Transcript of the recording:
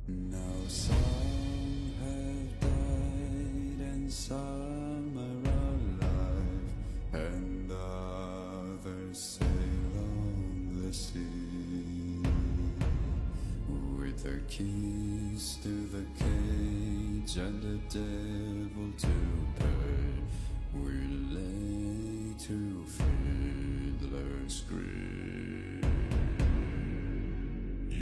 Now some have died and some are alive, and others sail on the sea. With the keys to the cage and the devil to pay, we lay to fiddler's grave.